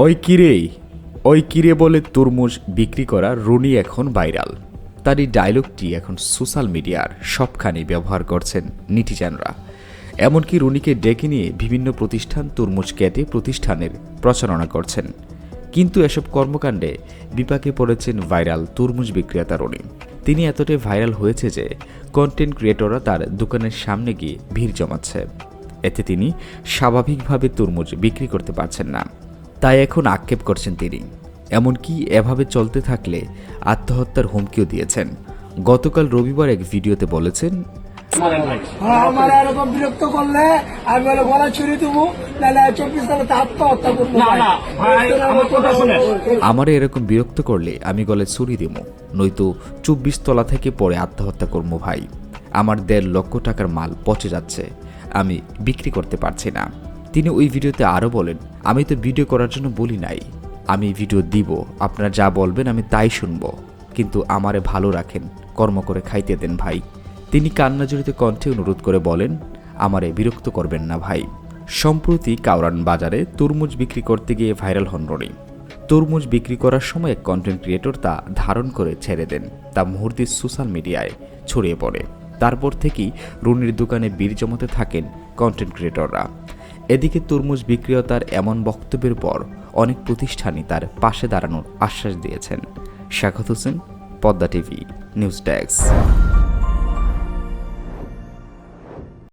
ওই কিরে বলে তরমুজ বিক্রি করা রুনি এখন ভাইরাল। তার এই ডায়লগটি এখন সোশ্যাল মিডিয়ার সবখানে ব্যবহার করছেন নেটিজেনরা। এমনকি রুনিকে ডেকে নিয়ে বিভিন্ন প্রতিষ্ঠান তরমুজ কেটে প্রতিষ্ঠানের প্রচারণা করছেন। কিন্তু এসব কর্মকাণ্ডে বিপাকে পড়েছেন ভাইরাল তরমুজ বিক্রেতা রুনি। তিনি এতটাই ভাইরাল হয়েছে যে কন্টেন্ট ক্রিয়েটররা তার দোকানের সামনে গিয়ে ভিড় জমাচ্ছে। এতে তিনি স্বাভাবিকভাবে তরমুজ বিক্রি করতে পারছেন না, তাই এখন আক্ষেপ করছেন তিনি। এমনকি এভাবে চলতে থাকলে আত্মহত্যার হুমকিও দিয়েছেন। গতকাল রবিবার এক ভিডিওতে বলেছেন, আমার এরকম বিরক্ত করলে আমি বলে গলা ছুরি দেবো, নাহলে 24 তালাতে আত্মহত্যা করবো। আমারে এরকম বিরক্ত করলে আমি গলায় ছুরি দেবো, নয়তো 24 তলা থেকে পরে আত্মহত্যা করবো ভাই। আমার 1.5 লক্ষ টাকার মাল পচে যাচ্ছে, আমি বিক্রি করতে পারছি না। তিনি ওই ভিডিওতে আরও বলেন, আমি তো ভিডিও করার জন্য বলি নাই, আমি ভিডিও দিব, আপনারা যা বলবেন আমি তাই শুনব, কিন্তু আমারে ভালো রাখেন, কর্ম করে খাইতে দেন ভাই। তিনি কান্নাজড়িত কণ্ঠে অনুরোধ করে বলেন, আমারে বিরক্ত করবেন না ভাই। সম্প্রতি কাউরান বাজারে তরমুজ বিক্রি করতে গিয়ে ভাইরাল হন রনি। তরমুজ বিক্রি করার সময় এক কন্টেন্ট ক্রিয়েটর তা ধারণ করে ছেড়ে দেন। তা মুহূর্তে সোশ্যাল মিডিয়ায় ছড়িয়ে পড়ে। তারপর থেকেই রনির দোকানে ভিড় জমাতে থাকেন কন্টেন্ট ক্রিয়েটররা। এদিকে তরমুজ বিক্রেতার এমন বক্তব্যের পর অনেক প্রতিষ্ঠানই তার পাশে দাঁড়ানোর আশ্বাস দিয়েছেন। শাখাত Hossain, Padma TV news desk.